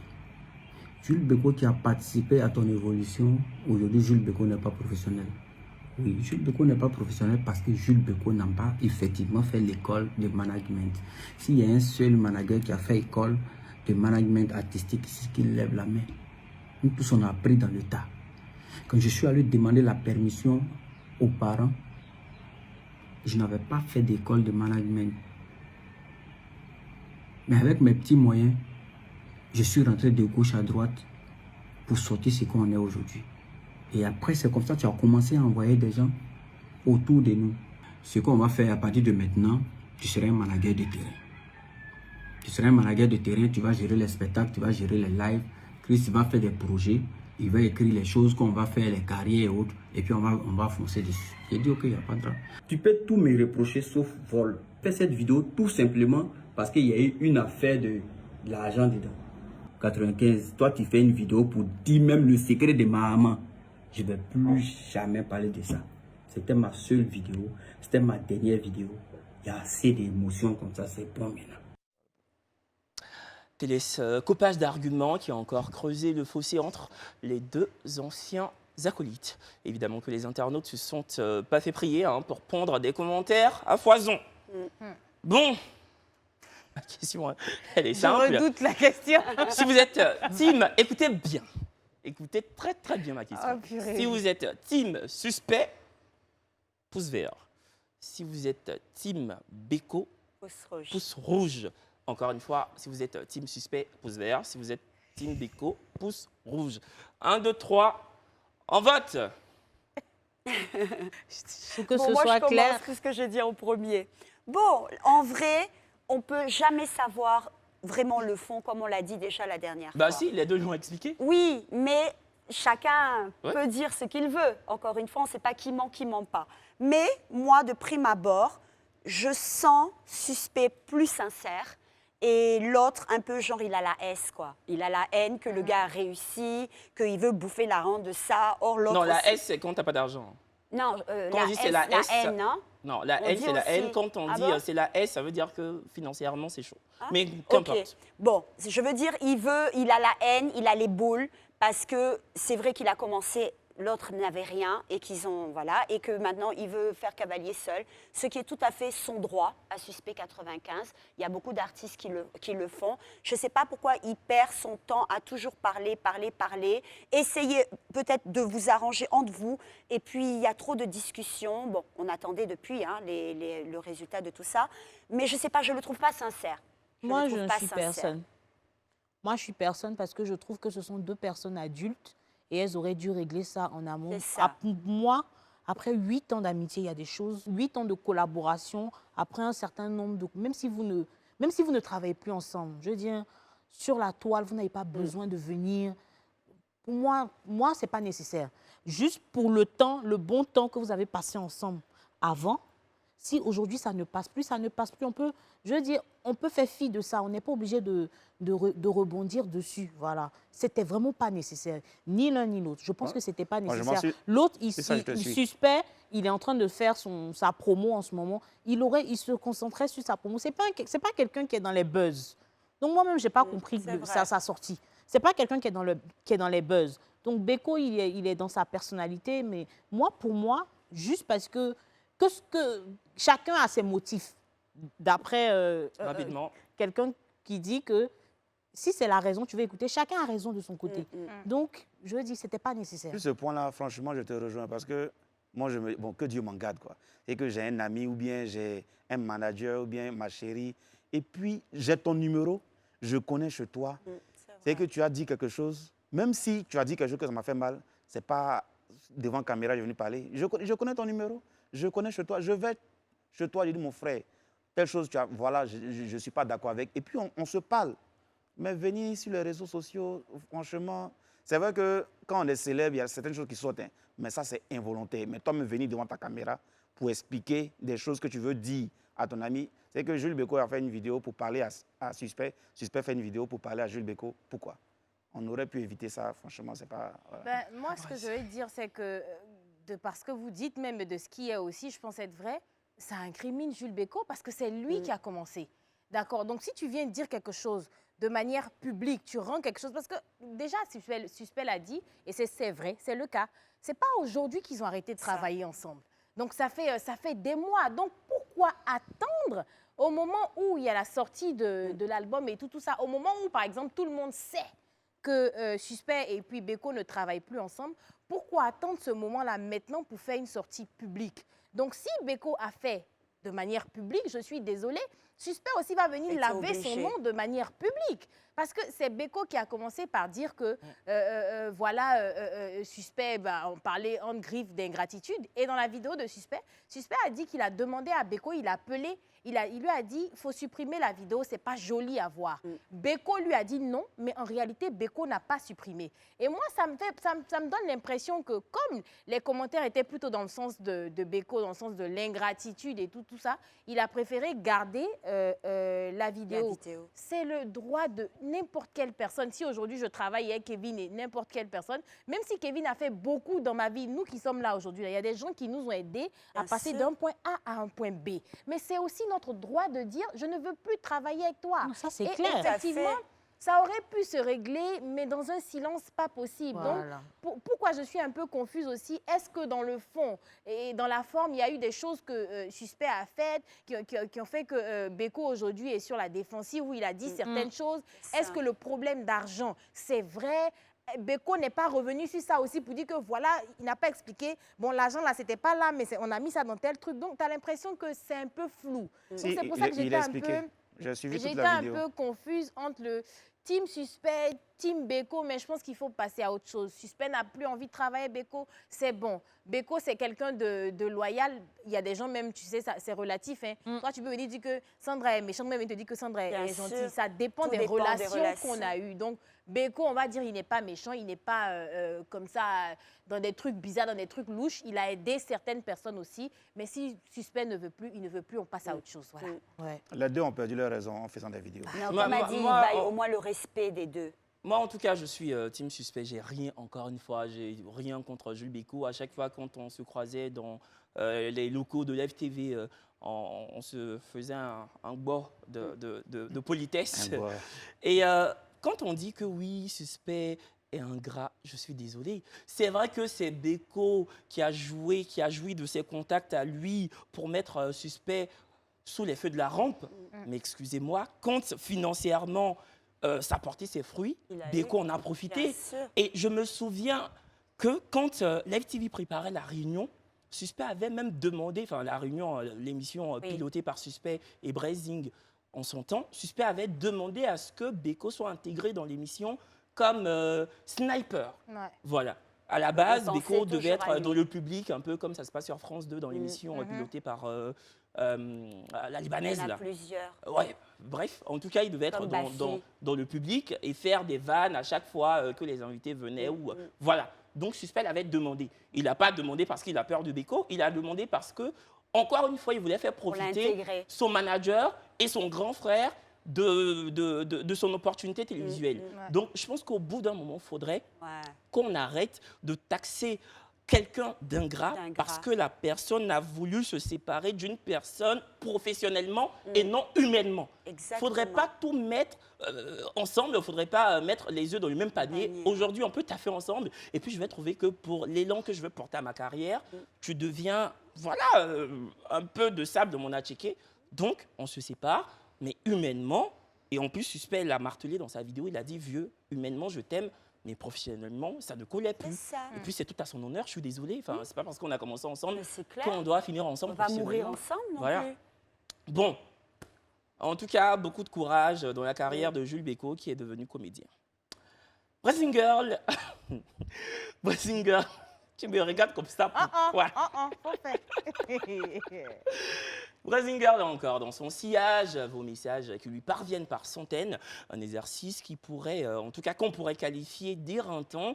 Jules Bécaud qui a participé à ton évolution. Aujourd'hui, Jules Bécaud n'est pas professionnel. Oui, Jules Bécaud n'est pas professionnel parce que Jules Bécaud n'a pas effectivement fait l'école de management. S'il y a un seul manager qui a fait école de management artistique, c'est qu'il lève la main. Nous tous, on a appris dans le tas. Quand je suis allé demander la permission aux parents, je n'avais pas fait d'école de management. Mais avec mes petits moyens, je suis rentré de gauche à droite pour sortir ce qu'on est aujourd'hui. Et après, c'est comme ça que tu as commencé à envoyer des gens autour de nous. Ce qu'on va faire à partir de maintenant, tu seras un manager de terrain. Tu seras un manager de terrain, tu vas gérer les spectacles, tu vas gérer les lives. Chris va faire des projets, il va écrire les choses qu'on va faire, les carrières et autres. Et puis on va foncer dessus. J'ai dit, ok, il n'y a pas de drame. Tu peux tout me reprocher sauf vol. Fais cette vidéo tout simplement parce qu'il y a eu une affaire de l'argent dedans. 95, toi tu fais une vidéo pour dire même le secret de ma maman. Je ne vais plus jamais parler de ça. C'était ma seule vidéo. C'était ma dernière vidéo. Il y a assez d'émotions comme ça, c'est bon maintenant. Télescopage d'arguments qui a encore creusé le fossé entre les deux anciens acolytes. Évidemment que les internautes se sont pas fait prier pour pondre des commentaires à foison. Bon, la question, elle est simple. Je redoute la question. Si vous êtes team, écoutez bien. Écoutez très très bien ma question. Oh, si vous êtes team Suspect, pouce vert. Si vous êtes team Bécaud, pouce rouge. Encore une fois, si vous êtes team Suspect, pouce vert. Si vous êtes team Bécaud, pouce rouge. 1, 2, 3, en vote. Que bon, ce moi, soit je clair. commence, puisque j'ai dit en premier. Bon, en vrai, on ne peut jamais savoir vraiment le fond, comme on l'a dit déjà la dernière fois. Bah si, les deux l'ont expliqué. Oui, mais chacun Ouais. peut dire ce qu'il veut. Encore une fois, on ne sait pas qui ment pas. Mais moi, de prime abord, je sens Suspect plus sincère. Et l'autre, un peu genre, il a la S, quoi. Il a la haine que le gars a réussi, qu'il veut bouffer l'argent de ça. Or, l'autre Non, la aussi- S, c'est quand t'as pas d'argent. Non, Quand on dit c'est la S, haine, hein. non, la On haine, dit c'est la haine. aussi. Quand on Ah dit bon c'est la S, ça veut dire que financièrement, c'est chaud. Ah, Mais ok. qu'importe. Bon, je veux dire, il a la haine, il a les boules, parce que c'est vrai qu'il a commencé, l'autre n'avait rien, et qu'ils ont, voilà, et que maintenant il veut faire cavalier seul, ce qui est tout à fait son droit à Suspect 95. Il y a beaucoup d'artistes qui le font. Je ne sais pas pourquoi il perd son temps à toujours parler. Essayez peut-être de vous arranger entre vous, et puis il y a trop de discussions. Bon, on attendait depuis le résultat de tout ça, mais je ne sais pas, je ne le trouve pas sincère. Moi, le je trouve ne pas suis sincère. personne. Moi, je suis personne parce que je trouve que ce sont deux personnes adultes et elles auraient dû régler ça en amont. C'est ça. Moi, après 8 ans d'amitié, il y a des choses, 8 ans de collaboration, après un certain nombre de... Même si vous ne travaillez plus ensemble, je veux dire, sur la toile, vous n'avez pas besoin de venir. Pour moi, ce n'est pas nécessaire. Juste pour le bon temps que vous avez passé ensemble avant. Si aujourd'hui ça ne passe plus, ça ne passe plus. On peut faire fi de ça. On n'est pas obligé de rebondir dessus. Voilà. C'était vraiment pas nécessaire. Ni l'un ni l'autre. Je pense que c'était pas Moi, je m'en nécessaire. suis- L'autre, C'est ça, je te suis. Suspect, il est en train de faire sa promo en ce moment. Il se concentrait sur sa promo. C'est pas quelqu'un qui est dans les buzz. Donc moi-même, j'ai pas compris sa sortie. C'est pas quelqu'un qui est dans les buzz. Donc Bécaud, il est dans sa personnalité. Mais pour moi, juste parce que chacun a ses motifs. D'après Rapidement. quelqu'un qui dit que si c'est la raison, tu veux écouter, chacun a raison de son côté. Donc, je veux dire, ce n'était pas nécessaire. Sur ce point-là, franchement, je te rejoins parce que moi, bon, que Dieu m'en garde, quoi. C'est que j'ai un ami ou bien j'ai un manager ou bien ma chérie et puis j'ai ton numéro, je connais chez toi. C'est que tu as dit quelque chose, même si tu as dit quelque chose que ça m'a fait mal, c'est pas devant caméra, je suis venu parler. Je connais ton numéro, je connais chez toi, je vais chez toi, je dis mon frère, telle chose, voilà, je ne suis pas d'accord avec. Et puis on se parle. Mais venir sur les réseaux sociaux, franchement, C'est vrai que quand on est célèbre, il y a certaines choses qui sortent, hein, mais ça, c'est involontaire. Mais toi, me venir devant ta caméra pour expliquer des choses que tu veux dire à ton ami, c'est que Jules Bécaud a fait une vidéo pour parler à Suspect. Suspect fait une vidéo pour parler à Jules Bécaud. Pourquoi? On aurait pu éviter ça, franchement, c'est pas... Voilà. Ben, moi, ce que je veux dire, c'est que, de par ce que vous dites, même de ce qui est aussi, je pense être vrai, ça incrimine Jules Bécaud parce que c'est lui qui a commencé. D'accord? Donc, si tu viens dire quelque chose de manière publique, tu rends quelque chose... Parce que déjà, Suspect l'a dit, et c'est vrai, c'est le cas. C'est pas aujourd'hui qu'ils ont arrêté de travailler ensemble. Donc, ça fait des mois. Donc, pourquoi attendre au moment où il y a la sortie de l'album et tout ça, au moment où, par exemple, tout le monde sait que Suspect et puis Bécaud ne travaillent plus ensemble, pourquoi attendre ce moment-là maintenant pour faire une sortie publique? Donc, si Bécaud a fait de manière publique, je suis désolée, Suspect aussi va venir laver son nom de manière publique. Parce que c'est Bécaud qui a commencé par dire que, Suspect, on parlait en griffe d'ingratitude. Et dans la vidéo de Suspect a dit qu'il a demandé à Bécaud, il lui a dit, il faut supprimer la vidéo, c'est pas joli à voir. Bécaud lui a dit non, mais en réalité, Bécaud n'a pas supprimé. Et moi, ça me donne l'impression que comme les commentaires étaient plutôt dans le sens de Bécaud, dans le sens de l'ingratitude et tout ça, il a préféré garder la vidéo. C'est le droit de n'importe quelle personne. Si aujourd'hui je travaille avec Kevin et n'importe quelle personne, même si Kevin a fait beaucoup dans ma vie, nous qui sommes là aujourd'hui, il y a des gens qui nous ont aidés à passer d'un point A à un point B. Mais c'est aussi notre droit de dire je ne veux plus travailler avec toi. Ça, c'est clair. Effectivement, ça aurait pu se régler, mais dans un silence pas possible. Voilà. Donc, pourquoi je suis un peu confuse aussi, est-ce que dans le fond et dans la forme, il y a eu des choses que Suspect a faites, qui ont fait que Bécaud aujourd'hui est sur la défensive, où il a dit certaines choses? Est-ce que le problème d'argent, c'est vrai? Bécaud n'est pas revenu sur ça aussi pour dire que voilà, il n'a pas expliqué, bon, l'argent là, c'était pas là, mais on a mis ça dans tel truc. Donc, tu as l'impression que c'est un peu flou. Donc, c'est pour ça que j'étais un peu confuse entre le team Suspect, team Bécaud, mais je pense qu'il faut passer à autre chose. Suspect n'a plus envie de travailler avec Bécaud, c'est bon. Bécaud, c'est quelqu'un de loyal. Il y a des gens, même, tu sais, c'est relatif. Hein. Toi, tu peux venir dire que Sandra est méchante, même il te dit que Sandra est gentille. Ça dépend des relations qu'on a eues. Donc, Bécaud, on va dire, il n'est pas méchant, il n'est pas comme ça, dans des trucs bizarres, dans des trucs louches. Il a aidé certaines personnes aussi. Mais si Suspect ne veut plus, il ne veut plus, on passe à autre chose. Voilà. Ouais. Les deux ont perdu leur raison en faisant des vidéos. Non, comme a dit, il baille au moins le respect des deux. Moi, en tout cas, je suis team Suspect. J'ai rien, encore une fois, j'ai rien contre Jules Bécaud. À chaque fois, quand on se croisait dans les locaux de l'FTV, on se faisait un bord de politesse. Et quand on dit que oui, Suspect est ingrat, je suis désolée. C'est vrai que c'est Bécaud qui a joui de ses contacts à lui pour mettre Suspect sous les feux de la rampe. Mais excusez-moi, quand financièrement ça portait ses fruits, Bécaud en a profité. Et je me souviens que quand l'FTV préparait la réunion, Suspect avait même demandé, enfin la réunion, l'émission pilotée par Suspect et Brazing en son temps, Suspect avait demandé à ce que Bécaud soit intégré dans l'émission comme sniper. Voilà. À la base, Bécaud devait être dans le public, un peu comme ça se passe sur France 2 dans l'émission pilotée par la Libanaise. Il y en a là. plusieurs. Ouais, bref, en tout cas, il devait être dans le public et faire des vannes à chaque fois que les invités venaient. Voilà. Donc, Suspect l'avait demandé. Il n'a pas demandé parce qu'il a peur de Bécaud, il a demandé parce que, encore une fois, il voulait faire profiter son manager et son grand frère de son opportunité télévisuelle. Donc, je pense qu'au bout d'un moment, il faudrait qu'on arrête de taxer quelqu'un d'ingrat parce que la personne a voulu se séparer d'une personne professionnellement et non humainement. Il ne faudrait pas tout mettre ensemble, il ne faudrait pas mettre les œufs dans le même panier. Aujourd'hui, on peut taffer ensemble. Et puis, je vais trouver que pour l'élan que je veux porter à ma carrière, tu deviens, voilà, un peu de sable dans mon atchiqué. Donc, on se sépare, mais humainement. Et en plus, Suspect l'a martelé dans sa vidéo. Il a dit, vieux, humainement, je t'aime. Mais professionnellement, ça ne collait plus. Et puis, c'est tout à son honneur, je suis désolée. Enfin, c'est pas parce qu'on a commencé ensemble qu'on doit finir ensemble. On va mourir ensemble non plus. Bon, en tout cas, beaucoup de courage dans la carrière de Jules Bécaud, qui est devenu comédien. Brazing Girl, Tu me regardes comme ça, pourquoi? Faut faire. Brazinger, là encore, dans son sillage, vos messages qui lui parviennent par centaines, un exercice qui pourrait, en tout cas qu'on pourrait qualifier d'éreintant.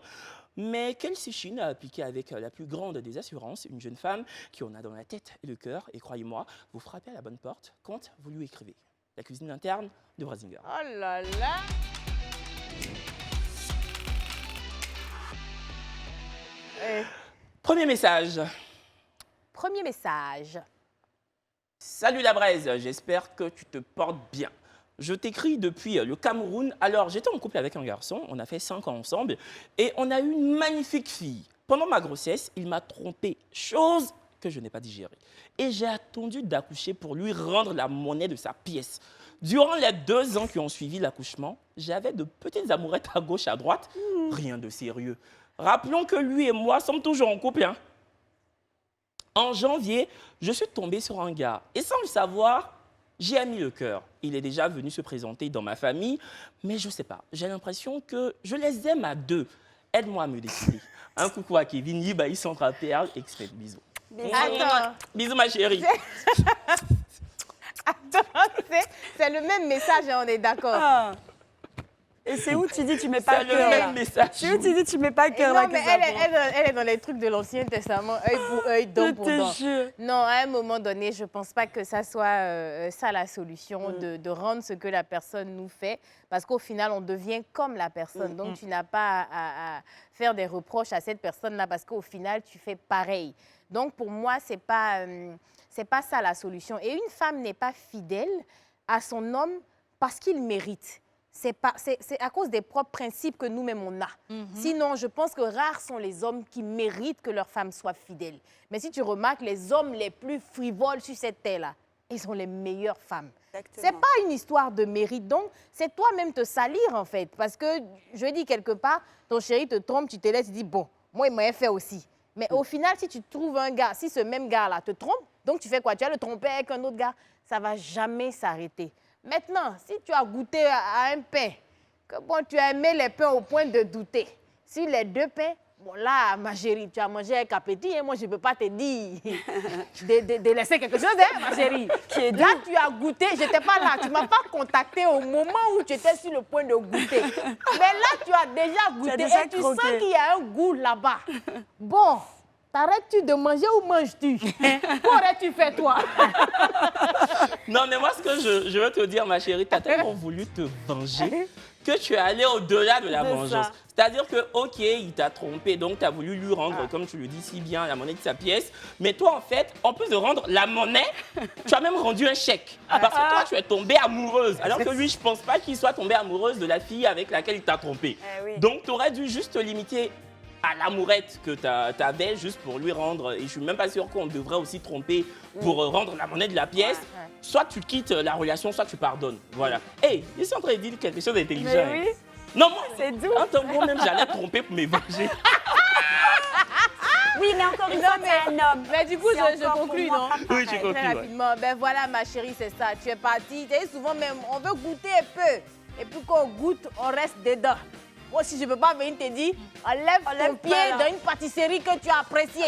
Mais Kelsey Chin a appliqué avec la plus grande des assurances, une jeune femme qui en a dans la tête et le cœur. Et croyez-moi, vous frappez à la bonne porte quand vous lui écrivez. La cuisine interne de Brazinger. Oh là là. Premier message. Premier message. Salut la braise, j'espère que tu te portes bien. Je t'écris depuis le Cameroun. Alors, j'étais en couple avec un garçon, on a fait 5 ans ensemble et on a eu une magnifique fille. Pendant ma grossesse, il m'a trompé, chose que je n'ai pas digérée. Et j'ai attendu d'accoucher pour lui rendre la monnaie de sa pièce. Durant les 2 ans qui ont suivi l'accouchement, j'avais de petites amourettes à gauche, à droite. Rien de sérieux. Rappelons que lui et moi sommes toujours en couple. En janvier, je suis tombée sur un gars. Et sans le savoir, j'ai mis le cœur. Il est déjà venu se présenter dans ma famille. Mais je ne sais pas, j'ai l'impression que je les aime à 2. Aide-moi à me décider. Un coucou à Kevin, Yibaï, Centre Perle, Express. Bisous. Attends. Bisous ma chérie. Attends, c'est le même message, on est d'accord. Et c'est où tu dis tu mets pas le cœur? C'est le même message. C'est où tu dis tu mets pas le cœur? Non, mais elle est dans les trucs de l'Ancien Testament, œil pour œil, dent pour dent. Non, à un moment donné, je ne pense pas que ça soit ça la solution, de rendre ce que la personne nous fait, parce qu'au final, on devient comme la personne. Donc, tu n'as pas à faire des reproches à cette personne-là, parce qu'au final, tu fais pareil. Donc, pour moi, ce n'est pas ça la solution. Et une femme n'est pas fidèle à son homme parce qu'il mérite. C'est à cause des propres principes que nous-mêmes on a. Sinon, je pense que rares sont les hommes qui méritent que leur femme soit fidèle. Mais si tu remarques, les hommes les plus frivoles sur cette terre-là, ils sont les meilleures femmes. Ce n'est pas une histoire de mérite. Donc, c'est toi-même te salir, en fait. Parce que, je dis quelque part, ton chéri te trompe, tu te laisses, tu dis, bon, moi, il m'a fait aussi. Mais au final, si tu trouves un gars, si ce même gars-là te trompe, donc tu fais quoi? Tu vas le tromper avec un autre gars. Ça ne va jamais s'arrêter. Maintenant, si tu as goûté à un pain, que bon, tu as aimé les pains au point de douter, sur les 2 pains, bon là, ma chérie, tu as mangé avec appétit, et moi, je ne peux pas te dire de laisser quelque chose, ma chérie. Là, tu as goûté, je n'étais pas là, tu ne m'as pas contacté au moment où tu étais sur le point de goûter. Mais là, tu as déjà goûté et tu sens qu'il y a un goût là-bas. Bon. T'arrêtes-tu de manger ou manges-tu? Qu'aurais-tu fait, toi? Non, mais moi, ce que je veux te dire, ma chérie, tu as tellement voulu te venger que tu es allé au-delà de la vengeance. C'est-à-dire que, OK, il t'a trompé, donc tu as voulu lui rendre, comme tu le dis si bien, la monnaie de sa pièce. Mais toi, en fait, en plus de rendre la monnaie, tu as même rendu un chèque. Parce que toi, tu es tombée amoureuse. Alors que lui, je ne pense pas qu'il soit tombé amoureuse de la fille avec laquelle il t'a trompé. Donc, tu aurais dû juste te limiter à l'amourette que tu avais juste pour lui rendre. Et je ne suis même pas sûre qu'on devrait aussi tromper pour rendre la monnaie de la pièce. Soit tu quittes la relation, soit tu pardonnes. Voilà. Hey, ils sont en train de dire quelque chose d'intelligent. Mais oui. Non, moi, c'est doux. Moi-même, j'allais tromper pour m'évanger. Oui, mais encore une fois, c'est un homme. Mais du coup, je conclue, non? Oui, je conclue. Très rapidement. Ben voilà, ma chérie, c'est ça. Tu es partie. Souvent même, on veut goûter un peu. Et puis quand on goûte, on reste dedans. Moi, si je ne peux pas venir te dire, enlève ton pied dans une pâtisserie que tu as appréciée.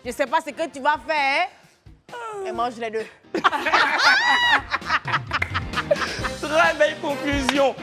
Je ne sais pas ce que tu vas faire, et mange les 2. Très belle conclusion.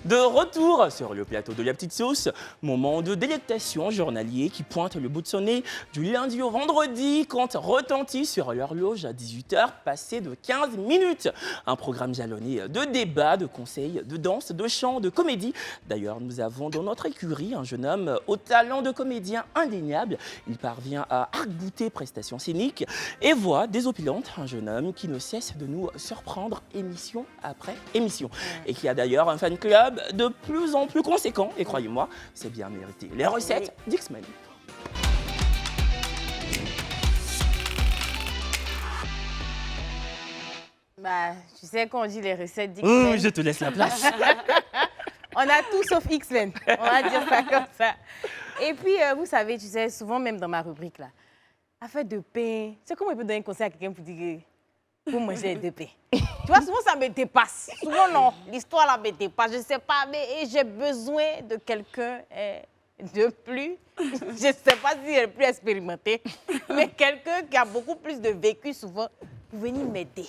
De retour sur le plateau de la petite sauce, moment de délectation journalier qui pointe le bout de son nez du lundi au vendredi quand retentit sur l'horloge à 18h passé de 15 minutes. Un programme jalonné de débats, de conseils, de danse, de chant, de comédie. D'ailleurs, nous avons dans notre écurie un jeune homme au talent de comédien indéniable. Il parvient à arc-bouter prestations scéniques et voix désopilante. Un jeune homme qui ne cesse de nous surprendre émission après émission. Et qui a d'ailleurs un fan club de plus en plus conséquent, et croyez-moi, c'est bien mérité. Les recettes d'X-Men. Bah, tu sais, quand on dit les recettes d'X-Men... je te laisse la place. On a tout sauf X-Men, on va dire ça comme ça. Et puis, vous savez, tu sais, souvent même dans ma rubrique, là, affaire de pain, tu sais comment il peut donner un conseil à quelqu'un pour dire pour manger les 2 pains. Tu vois, souvent, ça me dépasse. Souvent, non. L'histoire, là, me dépasse. Je ne sais pas, mais j'ai besoin de quelqu'un de plus. Je ne sais pas s'il est plus expérimenté, mais quelqu'un qui a beaucoup plus de vécu, souvent, pour venir m'aider.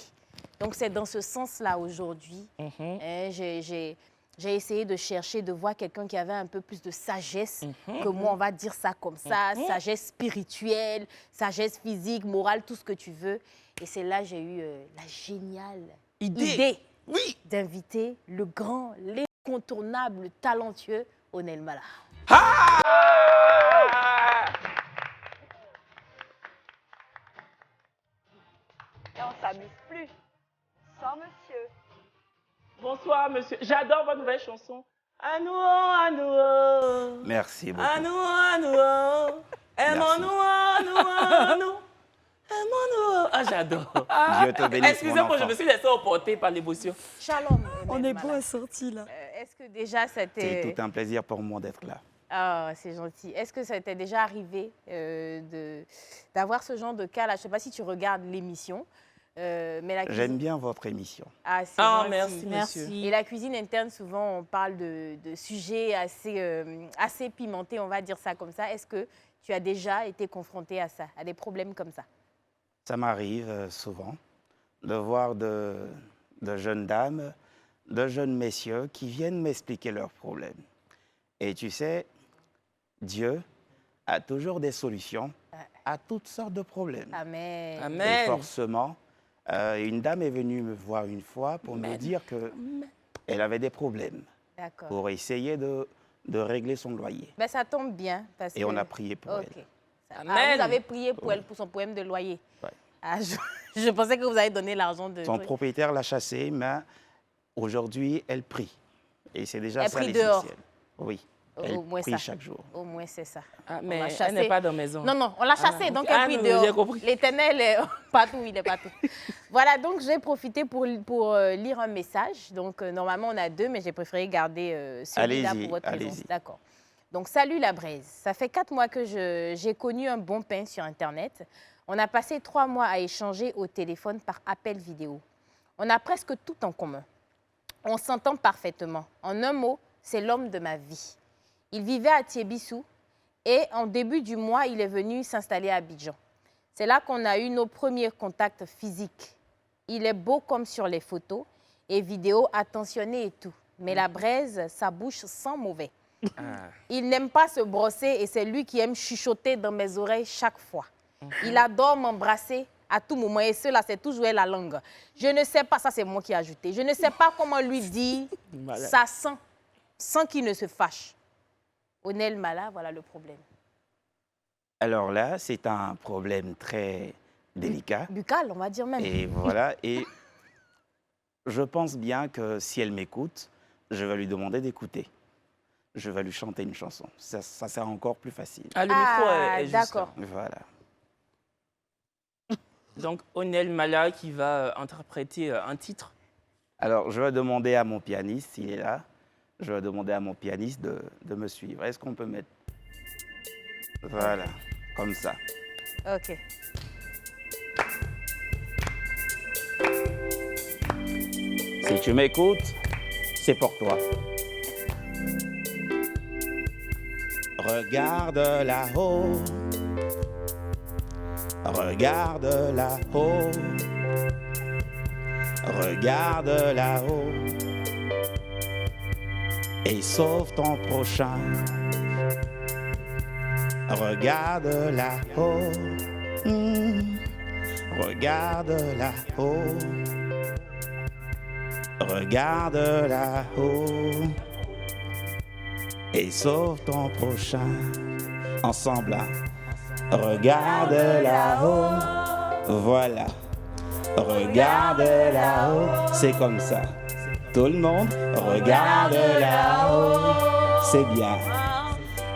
Donc, c'est dans ce sens-là, aujourd'hui, j'ai essayé de chercher, de voir quelqu'un qui avait un peu plus de sagesse que moi, on va dire ça comme ça, sagesse spirituelle, sagesse physique, morale, tout ce que tu veux. Et c'est là que j'ai eu la géniale idée d'inviter le grand, l'incontournable, le talentueux Onel Mala. Et on s'amuse plus. Sans monsieur. Bonsoir, monsieur. J'adore votre nouvelle chanson. Anouo, Anouo. Merci beaucoup. Anouo, Anouo. Aimons-nous, Anouo. Aimons-nous. Ah, j'adore. Dieu te bénisse, Excusez-moi, mon je enfant. me suis laissée emporter par l'émotion. Shalom. On est beau assorti là. Est-ce que déjà c'était... C'est tout un plaisir pour moi d'être là. Ah, c'est gentil. Est-ce que ça t'est déjà arrivé d'avoir ce genre de cas là? Je ne sais pas si tu regardes l'émission. Mais la cuisine... J'aime bien votre émission. Ah, c'est gentil. merci, monsieur. Et la cuisine interne, souvent, on parle de sujets assez pimentés, on va dire ça comme ça. Est-ce que tu as déjà été confronté à ça, à des problèmes comme ça? Ça m'arrive souvent de voir de jeunes dames, de jeunes messieurs qui viennent m'expliquer leurs problèmes. Et tu sais, Dieu a toujours des solutions à toutes sortes de problèmes. Amen. Et forcément, une dame est venue me voir une fois pour me dire qu'elle avait des problèmes pour essayer de régler son loyer. Ben, ça tombe bien. Parce Et on a prié pour elle. Ah, vous avez prié pour elle, pour son problème de loyer. Ouais. Ah, je pensais que vous avez donné l'argent de... Son propriétaire l'a chassée, mais aujourd'hui, elle prie. Et c'est déjà ça prie dehors. l'essentiel. Oui, elle Au moins prie ça. chaque jour. Au moins, c'est ça. Ah, On mais l'a elle chassée. n'est pas dans la maison. Non, non, on l'a chassée, donc elle prie non, dehors. j'ai compris. L'Éternel est partout, il est partout. Voilà, donc j'ai profité pour lire un message. Donc, normalement, on a 2, mais j'ai préféré garder celui-là pour votre présence. D'accord. Donc, salut la braise. Ça fait 4 mois que j'ai connu un bon pain sur Internet. On a passé 3 mois à échanger au téléphone par appel vidéo. On a presque tout en commun. On s'entend parfaitement. En un mot, c'est l'homme de ma vie. Il vivait à Thiébissou et en début du mois, il est venu s'installer à Abidjan. C'est là qu'on a eu nos premiers contacts physiques. Il est beau comme sur les photos et vidéos, attentionné et tout. Mais la braise, sa bouche sent mauvais. Il n'aime pas se brosser et c'est lui qui aime chuchoter dans mes oreilles chaque fois. Il adore m'embrasser à tout moment et cela, c'est toujours la langue. Je ne sais pas, ça c'est moi qui ai ajouté, je ne sais pas comment lui dire ça sans qu'il ne se fâche. Onel Mala, voilà le problème. Alors là, c'est un problème très délicat. Buccal, on va dire même. Et voilà, et je pense bien que si elle m'écoute, je vais lui demander d'écouter. Je vais lui chanter une chanson. Ça sera encore plus facile. Ah, le micro est juste d'accord. là. Voilà. Donc, Onel Mala qui va interpréter un titre. Alors, je vais demander à mon pianiste, s'il est là, je vais demander à mon pianiste de me suivre. Est-ce qu'on peut mettre... Voilà, comme ça. Ok. Si tu m'écoutes, c'est pour toi. Regarde là-haut, regarde là-haut, regarde là-haut et sauve ton prochain. Regarde là-haut, regarde là-haut, regarde là-haut et sauve ton prochain. Ensemble, regarde là-haut, voilà. Regarde là-haut, c'est comme ça. Tout le monde, regarde là-haut, c'est bien.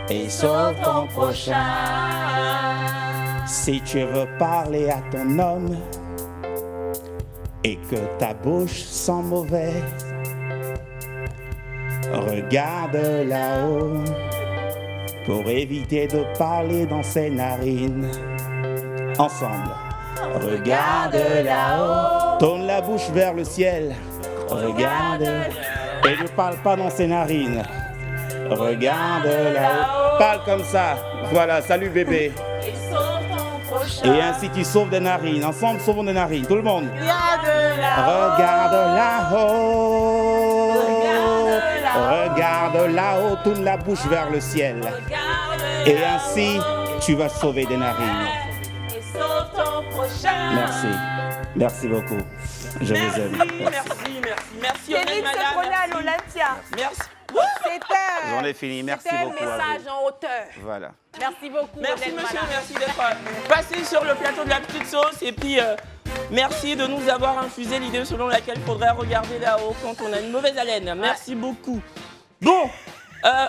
Et sauve ton prochain. Si tu veux parler à ton homme et que ta bouche sent mauvais, regarde là-haut pour éviter de parler dans ses narines. Ensemble, regarde là-haut, Tourne la bouche vers le ciel. Regarde. Et ne parle pas dans ses narines. Regarde là-haut. Parle comme ça. Voilà, salut bébé. Et ainsi tu sauves des narines. Ensemble, sauvons des narines. Tout le monde. Regarde là-haut. Regarde là-haut. Tourne la bouche vers le ciel. Et ainsi, tu vas sauver des narines. Merci. Merci beaucoup. Je vous aime. Merci. Kevin se prenait à l'Olympia. Merci. J'en ai fini. Merci C'était un beaucoup. à message vous. en hauteur. Voilà. Merci beaucoup. Merci Odette monsieur, Mala. merci d'être passé sur le plateau de la petite sauce et puis merci de nous avoir infusé l'idée selon laquelle il faudrait regarder là-haut quand on a une mauvaise haleine. Merci beaucoup. Bon,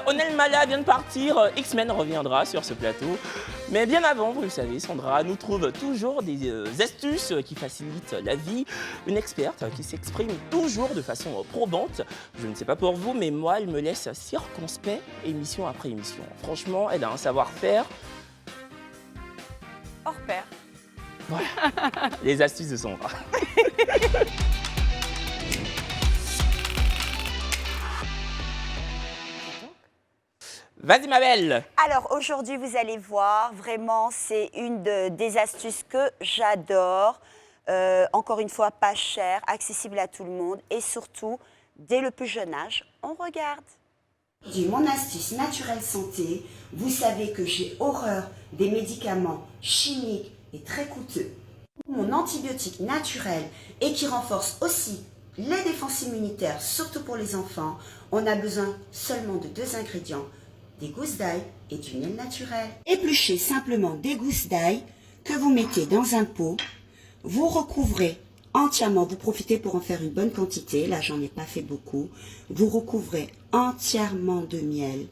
Onel Mala vient de partir, X-Men reviendra sur ce plateau. Mais bien avant, vous le savez, Sandra nous trouve toujours des astuces qui facilitent la vie. Une experte qui s'exprime toujours de façon probante. Je ne sais pas pour vous, mais moi, elle me laisse circonspect émission après émission. Franchement, elle a un savoir-faire. Hors pair. Voilà, les astuces de Sandra. Vas-y ma belle. Alors aujourd'hui, vous allez voir, vraiment, c'est une des astuces que j'adore. Encore une fois, pas cher, accessible à tout le monde et surtout, dès le plus jeune âge, on regarde. Mon astuce naturelle santé, vous savez que j'ai horreur des médicaments chimiques et très coûteux. Mon antibiotique naturel et qui renforce aussi les défenses immunitaires, surtout pour les enfants, on a besoin seulement de 2 ingrédients, des gousses d'ail et du miel naturel. Épluchez simplement des gousses d'ail que vous mettez dans un pot, vous recouvrez entièrement, vous profitez pour en faire une bonne quantité, là j'en ai pas fait beaucoup, vous recouvrez entièrement de miel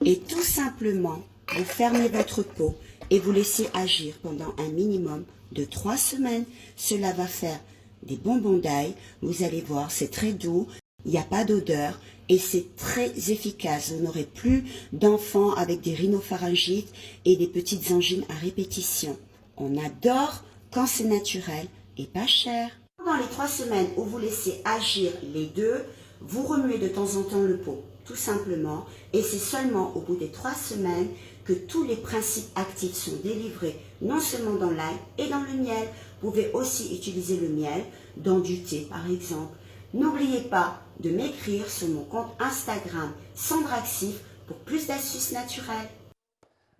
et tout simplement vous fermez votre pot et vous laissez agir pendant un minimum de 3 semaines. Cela va faire des bonbons d'ail, vous allez voir c'est très doux, il n'y a pas d'odeur et c'est très efficace. Vous n'aurez plus d'enfants avec des rhinopharyngites et des petites angines à répétition. On adore quand c'est naturel et pas cher. Pendant les 3 semaines où vous laissez agir les deux, vous remuez de temps en temps le pot, tout simplement. Et c'est seulement au bout des 3 semaines que tous les principes actifs sont délivrés, non seulement dans l'ail et dans le miel. Vous pouvez aussi utiliser le miel dans du thé, par exemple. N'oubliez pas de m'écrire sur mon compte Instagram Sandraxif pour plus d'astuces naturelles.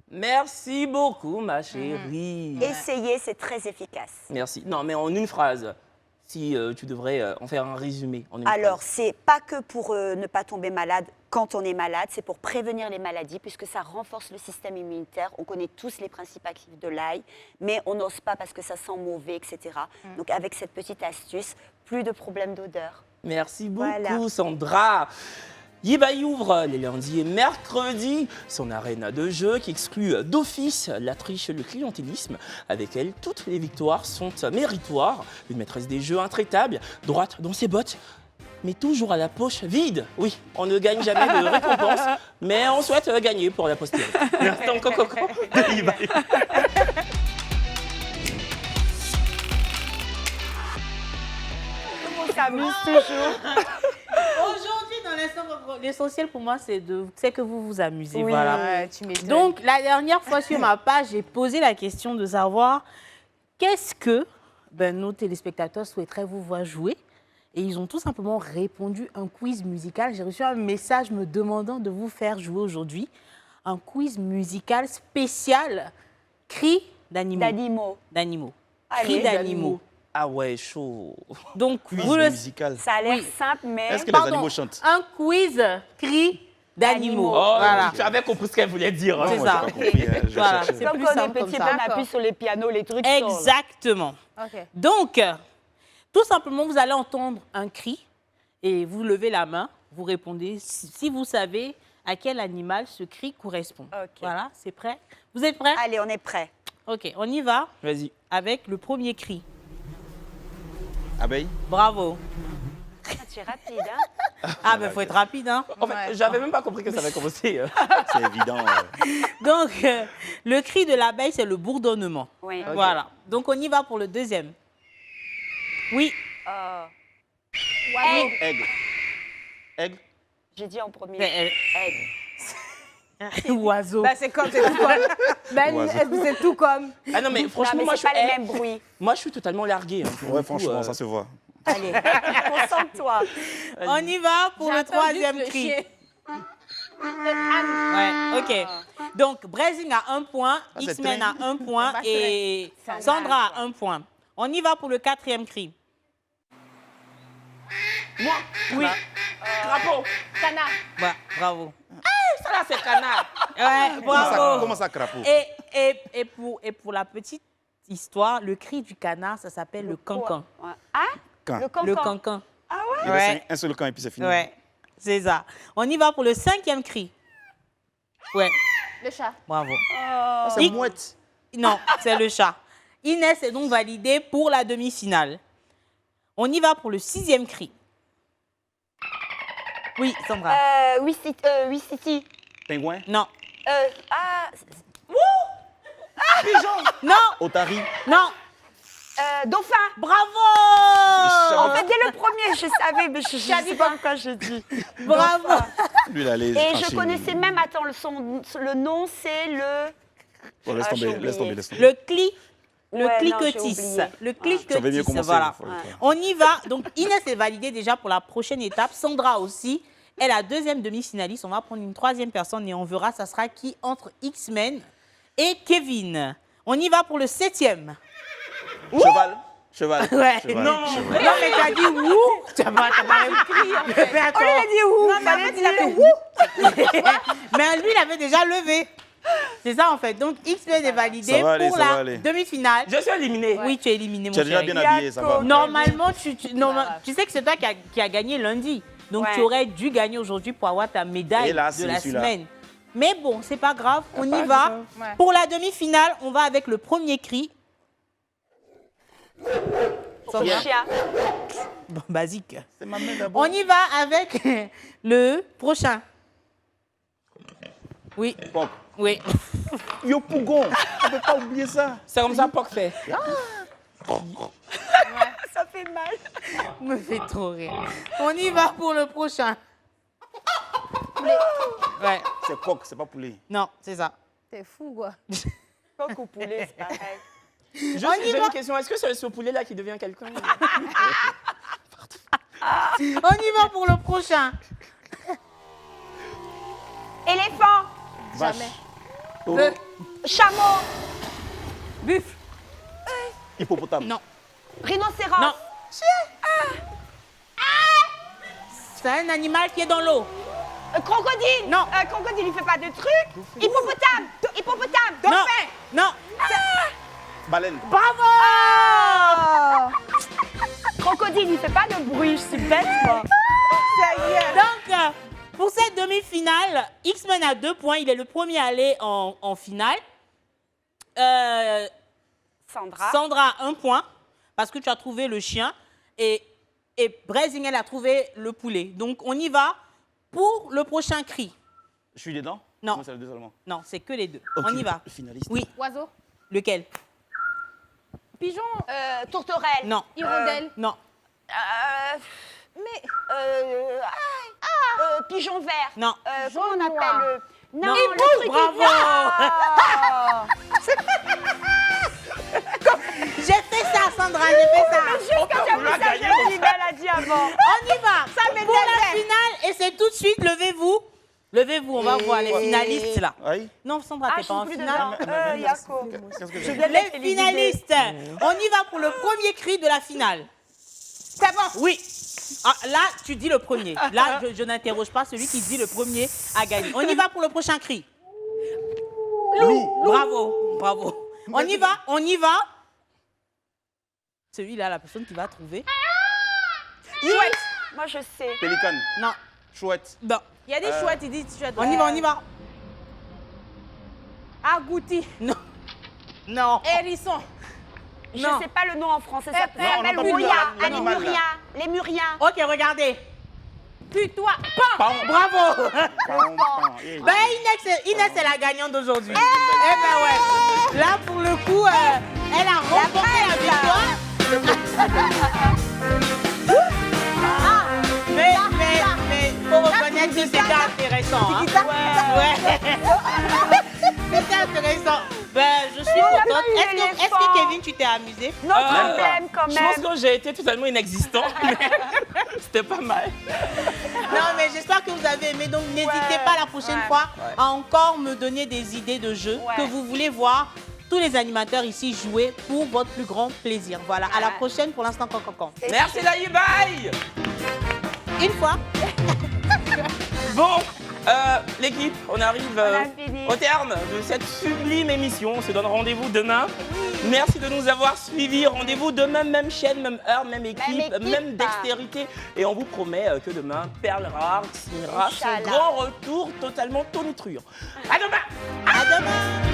Merci beaucoup, ma chérie. Essayez, c'est très efficace. Merci. Non, mais en une phrase, si tu devrais en faire un résumé. En une Alors, phrase. c'est pas que pour ne pas tomber malade quand on est malade, c'est pour prévenir les maladies, puisque ça renforce le système immunitaire. On connaît tous les principes actifs de l'ail, mais on n'ose pas parce que ça sent mauvais, etc. Donc, avec cette petite astuce, plus de problèmes d'odeur. Merci beaucoup, Voilà. Sandra. Yibai ouvre les lundis et mercredis son arène de jeu qui exclut d'office la triche et le clientélisme. Avec elle, toutes les victoires sont méritoires. Une maîtresse des jeux intraitable, droite dans ses bottes, mais toujours à la poche vide. Oui, on ne gagne jamais de récompense, mais on souhaite gagner pour la postérité. Merci encore, Coco, de Yibai. On s'amuse toujours. Aujourd'hui, dans l'instant, l'essentiel pour moi, c'est que vous vous amusez. Oui, voilà. ouais, tu m'étonnes. Donc, la dernière fois sur ma page, j'ai posé la question de savoir qu'est-ce que nos téléspectateurs souhaiteraient vous voir jouer. Et ils ont tout simplement répondu un quiz musical. J'ai reçu un message me demandant de vous faire jouer aujourd'hui un quiz musical spécial cri d'animaux. D'animaux. Cri d'animaux. Ah ouais, chaud. Donc, Quiz vous le... musical. Ça a l'air simple, mais... Est-ce que les animaux chantent? Un quiz cri d'animaux. Oh, Voilà. tu avais compris ce qu'elle voulait dire. Hein. C'est moi, ça. j'ai pas compris, hein, je Voilà. cherchais. C'est Comme plus quand on est simple comme petit, ça. on appuie sur les pianos, les trucs sortent. Exactement. Ok. Donc, tout simplement, vous allez entendre un cri et vous levez la main, vous répondez si vous savez à quel animal ce cri correspond. Ok. Voilà, c'est prêt? Vous êtes prêts? Allez, on est prêts. Ok, on y va Vas-y. avec le premier cri. Abeille. Bravo. Ah, tu es rapide, hein? Ah, ben, faut être rapide, hein? En fait, j'avais même pas compris que ça avait commencé. C'est évident. Donc, le cri de l'abeille, c'est le bourdonnement. Oui. Voilà. Donc, on y va pour le deuxième. Oui. Aigle. Aigle. J'ai dit en premier. Aigle. Aigle. Oiseau. Bah, c'est comme, c'est tout comme. Ben, Oiseau. est-ce que c'est tout comme? Ah non, mais franchement, mais moi, c'est pas les mêmes bruits. Moi, je suis totalement largué. Hein, pour le Ouais, coup, franchement, ça se voit. Allez, concentre-toi. On y va pour J'attends le juste troisième le cri. chien. Ouais, ok. Donc, Brésil a 1 point, c'est X-Men très- a 1 point et Ça Sandra a 1 point. On y va pour le 4e cri. Moi. Oui. Crapaud. Canard. Bah, bravo. Ça là, c'est canard. Ouais, bravo. Comment ça, crapaud? Et pour la petite histoire, le cri du canard, ça s'appelle le cancan. Ouais. Ah, Quand? le cancan. Le cancan. Ah Il ouais? reste un seul camp et puis c'est fini. Ouais, c'est ça. On y va pour le 5e cri. Ouais, Le chat. bravo. Ah, c'est mouette. Non, c'est le chat. Inès est donc validée pour la demi-finale. On y va pour le 6e cri. Oui, Sandra. Oui, City. Pingouin. Non. Pigeon. Non. Otari. Non. Dauphin. Bravo. En fait, dès le premier, je savais, mais je ne sais pas pourquoi je dis. Bravo. Lui, il allait Et je trancher. connaissais même, attends, le nom, c'est le... Bon, laisse Ah, j'ai tomber, laisse oublié. tomber, laisse tomber. Le cli. Le Ouais, non, j'ai cliquetis. oublié. Le Tu avais mieux cliquetis, commencé, voilà. il faut le faire. On y va. Donc, Inès est validée déjà pour la prochaine étape. Sandra aussi. Elle est la 2e demi-finaliste. On va prendre une 3e personne et on verra ça sera qui entre X-Men et Kevin. On y va pour le 7e. Cheval. Cheval. Ouais, Cheval. non. Cheval. Non, mais tu as dit ouh. Tu n'as pas crié. Mais attends. Oh, il a dit où? Non, mais en fait, il a fait ouh. Mais lui, il avait déjà levé. C'est ça, en fait. Donc, X-Men est validé Ça va aller, pour ça va la aller. demi-finale. Je suis éliminé. Oui, tu es éliminé, mon Tu es déjà chéri. bien habillé, ça va. Normalement, tu sais que c'est toi qui as gagné lundi. Donc, Ouais. tu aurais dû gagner aujourd'hui pour avoir ta médaille Et là, de c'est la celui-là. semaine. Mais bon, c'est pas grave, on pas y va. grave. Ouais. Pour la demi-finale, on va avec le premier cri. Chien. Bon, basique. C'est ma main d'abord. On y va avec le prochain. Oui. Poc. Oui. Yo Pougon. On ne peut pas oublier ça. C'est comme ça, Poc fait. Ça fait mal. Me fait trop rire. On y va pour le prochain. Ouais. C'est coq, c'est pas poulet. Non, c'est ça. T'es fou, quoi. Coq ou poulet, c'est pareil. Juste, On y j'ai va. une question. Est-ce que c'est ce poulet-là qui devient quelqu'un? On y va pour le prochain. Éléphant. Vache. Jamais. Chameau. Buffle. Hippopotame. Non. Rhinocéros. Non. C'est un animal qui est dans l'eau. Crocodile. Non. Crocodile, il fait pas de trucs. Hippopotame. Hippopotame. Non. Dauphin. Non. Baleine. Bravo. Crocodile, il fait pas de bruit. Je suis bête, moi. Donc, pour cette demi-finale, X-Men a 2 points. Il est le premier à aller en finale. Sandra. Sandra, 1 point, parce que tu as trouvé le chien. Et Brésil, elle a trouvé le poulet. Donc, on y va pour le prochain cri. Je suis dedans? Non. Moi, c'est le deux seulement. Non, c'est que les deux. Ok, On y va. le finaliste. Oui. Oiseau. Lequel? Pigeon. Tourterelle. Non. Hirondelle. Non. Pigeon vert. Non. Comment on appelle le... Non. le truc Bravo. qui vient. J'ai fait ça, Sandra, j'ai fait ça. Juste quand j'ai vu ça, j'ai dit, elle a dit avant. On y va. Pour la finale, et c'est tout de suite, levez-vous. Levez-vous, on va voir les finalistes là. Oui. Non, Sandra, t'es pas en finale. Yako. Les finalistes, on y va pour le premier cri de la finale. C'est bon? Oui. Ah, là, tu dis le premier. Là, je n'interroge pas celui qui dit le premier à gagner. On y va pour le prochain cri. Loup. Bravo, bravo. On y va, on y va. Celui-là, la personne qui va trouver. Chouette. Moi, je sais. Pélican. Non. Chouette. Non. Il y a des chouettes, ils disent chouettes. On y va, on y va. Agouti. Non. Non. Hérisson. Je Non. sais pas le nom en français. Ça Non, on n'a s'appelle pas Mouria. plus Les l'animal, là. Muriens. Les Muriens. Ok, regardez. Putois. Bravo. Eh, Ben, Inès est la gagnante d'aujourd'hui. Eh ben ouais. Là, pour le coup, elle a remporté la victoire. Mais faut reconnaître que c'était intéressant. Hein. Ouais. C'était intéressant. Ben, je suis contente. Est-ce que Kevin, tu t'es amusé? Non, quand même. Je pense que j'ai été totalement inexistant, mais c'était pas mal. Non, mais j'espère que vous avez aimé. Donc, n'hésitez pas la prochaine fois à encore me donner des idées de jeux que vous voulez voir tous les animateurs ici jouer pour votre plus grand plaisir. Voilà, à la prochaine pour l'instant, Cancan. Merci Laï, bye. Une fois. Bon, l'équipe, on arrive au terme de cette sublime émission. On se donne rendez-vous demain. Merci de nous avoir suivis. Rendez-vous demain, même chaîne, même heure, même équipe, même dextérité. Et on vous promet que demain, Perle Rare signera son grand retour totalement tonitruant. À demain. À demain.